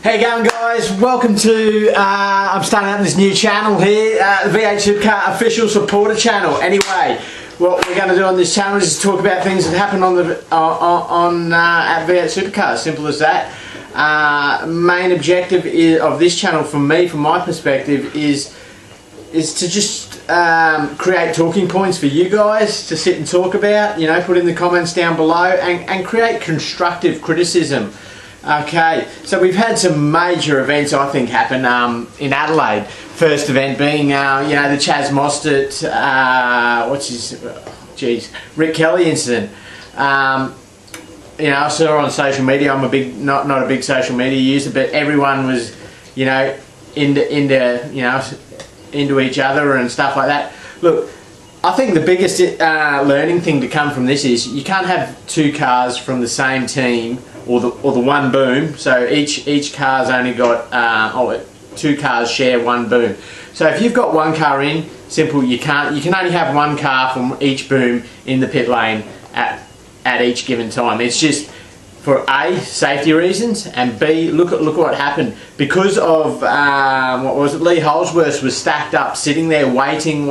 How you going, guys? Welcome to, I'm starting up this new channel here, the V8 Supercar official supporter channel. Anyway, what we're going to do on this channel is talk about things that happen on the at V8 Supercars. Simple as that. Main objective of this channel, from my perspective, is to just create talking points for you guys to sit and talk about. You know, put in the comments down below and create constructive criticism. Okay, so we've had some major events, I think, happen in Adelaide. First event being, you know, the Chaz Mostert, Rick Kelly incident. You know, I saw on social media. I'm not a big social media user, but everyone was, you know, into each other and stuff like that. Look, I think the biggest learning thing to come from this is you can't have two cars from the same team or the one boom. So each car's only got two cars share one boom. So if you've got one car in, simple, you can only have one car from each boom in the pit lane at each given time. It's just for A, safety reasons, and B, look what happened. Because of what was it, Lee Holsworth was stacked up, sitting there waiting.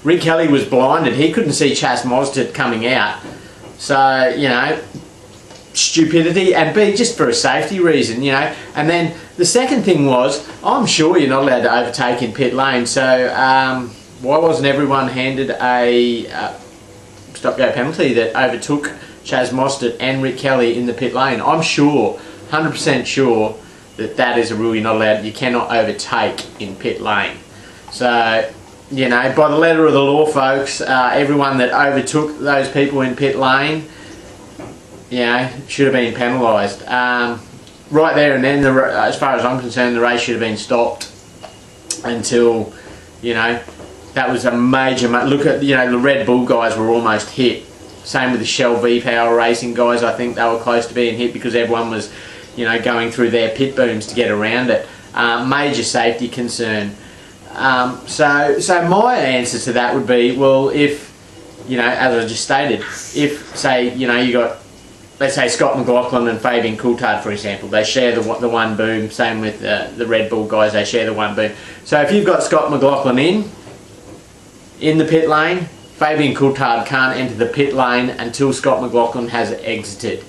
Rick Kelly was blinded. He couldn't see Chaz Mostert coming out. So, you know, stupidity, and B, just for a safety reason, you know. And then the second thing was, I'm sure you're not allowed to overtake in pit lane, so why wasn't everyone handed a stop-go penalty that overtook Chaz Mostert and Rick Kelly in the pit lane? I'm sure, 100% sure, that is a rule. You're not allowed, you cannot overtake in pit lane. So, you know, by the letter of the law, folks, everyone that overtook those people in pit lane, you know, should have been penalised. Right there and then, as far as I'm concerned, the race should have been stopped until, you know, that was a major... Look at, you know, the Red Bull guys were almost hit. Same with the Shell V-Power Racing guys. I think they were close to being hit because everyone was, you know, going through their pit booms to get around it. Major safety concern. So my answer to that would be, well, if, you know, as I just stated, if, say, you know, you got, let's say, Scott McLaughlin and Fabian Coulthard, for example, they share the one boom. Same with the Red Bull guys, they share the one boom. So if you've got Scott McLaughlin in the pit lane, Fabian Coulthard can't enter the pit lane until Scott McLaughlin has exited.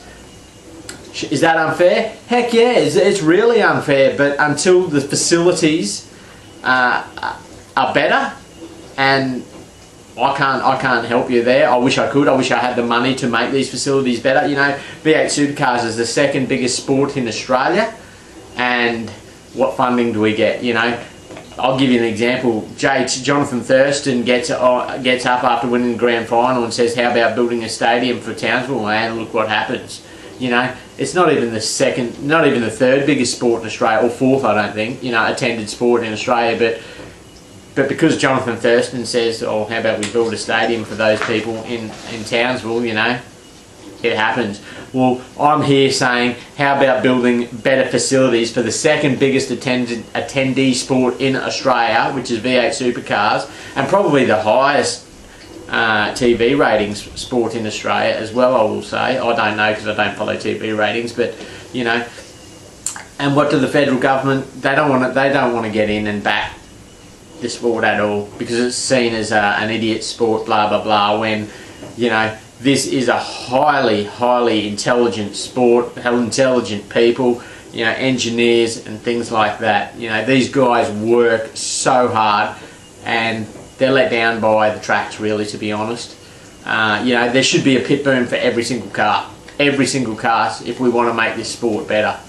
Is that unfair? Heck yeah, it's really unfair, but until the facilities are better, and I can't help you there. I wish I could. I wish I had the money to make these facilities better. You know, V8 Supercars is the second biggest sport in Australia, and what funding do we get? You know, I'll give you an example. Jonathan Thurston gets up after winning the grand final and says, "How about building a stadium for Townsville?" And look what happens. You know, it's not even the third biggest sport in Australia, or fourth, I don't think. You know, attended sport in Australia, but because Jonathan Thurston says, "Oh, how about we build a stadium for those people in Townsville?" You know, it happens. Well, I'm here saying, how about building better facilities for the second biggest attendee sport in Australia, which is V8 Supercars, and probably the highest TV ratings sport in Australia as well, I will say. I don't know because I don't follow TV ratings, but, you know. And what do the federal government? They don't want to get in and back the sport at all, because it's seen as an idiot sport, blah blah blah, when, you know, this is a highly intelligent sport, intelligent people, you know, engineers and things like that. You know, these guys work so hard, and they're let down by the tracks, really, to be honest. You know, there should be a pit boom for every single car. Every single car, if we want to make this sport better.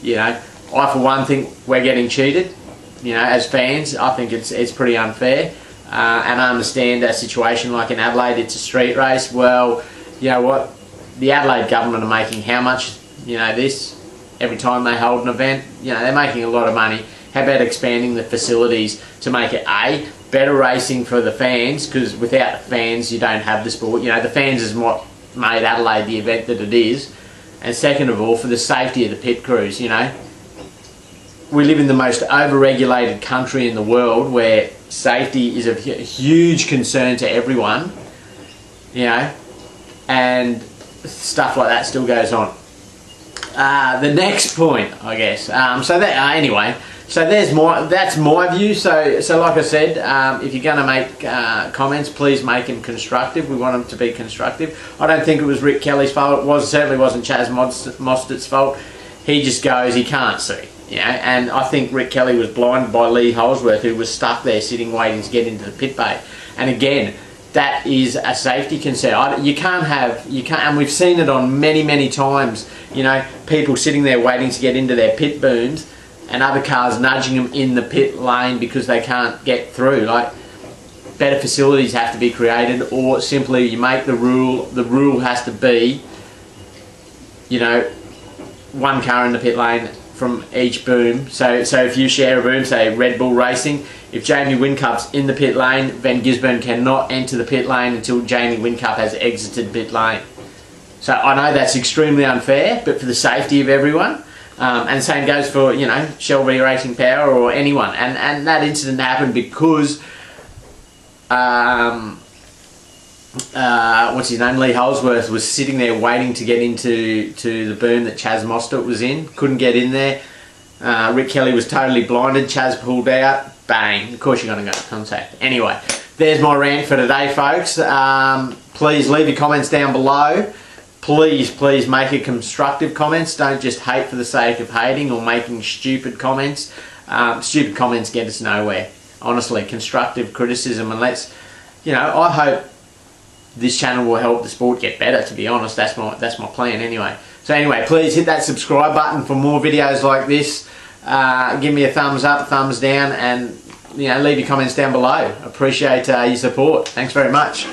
You know, I for one think we're getting cheated. You know, as fans, I think it's pretty unfair. And I understand a situation like in Adelaide, it's a street race. Well, you know what? The Adelaide government are making how much, you know, this every time they hold an event? You know, they're making a lot of money. How about expanding the facilities to make it A, better racing for the fans, because without the fans you don't have the sport. You know, the fans is what made Adelaide the event that it is. And second of all, for the safety of the pit crews. You know, we live in the most over-regulated country in the world, where safety is a huge concern to everyone, you know, and stuff like that still goes on. the next point, I guess. So that anyway. So that's my view. So like I said, if you're going to make comments, please make them constructive. We want them to be constructive. I don't think it was Rick Kelly's fault. Certainly wasn't Chaz Mostert's fault. He just goes, he can't see. And I think Rick Kelly was blinded by Lee Holsworth, who was stuck there sitting waiting to get into the pit bay. And again, that is a safety concern. You can't, and we've seen it on many times. People sitting there waiting to get into their pit booms, and other cars nudging them in the pit lane because they can't get through. Like, better facilities have to be created, or simply you make the rule. The rule has to be, one car in the pit lane from each boom. So if you share a boom, say Red Bull Racing, if Jamie Whincup's in the pit lane, Van Gisbergen cannot enter the pit lane until Jamie Whincup has exited pit lane. So I know that's extremely unfair, but for the safety of everyone. And same goes for, Shelby Racing Power or anyone. And that incident happened because, what's his name, Lee Holsworth was sitting there waiting to get into the boom that Chaz Mostert was in. Couldn't get in there. Rick Kelly was totally blinded. Chaz pulled out. Bang. Of course you're going to go contact. Anyway, there's my rant for today, folks. Please leave your comments down below. Please make it constructive comments. Don't just hate for the sake of hating or making stupid comments. Stupid comments get us nowhere. Honestly, constructive criticism, and I hope this channel will help the sport get better, to be honest. That's my plan anyway. So anyway, please hit that subscribe button for more videos like this. Give me a thumbs up, thumbs down, and leave your comments down below. Appreciate your support. Thanks very much.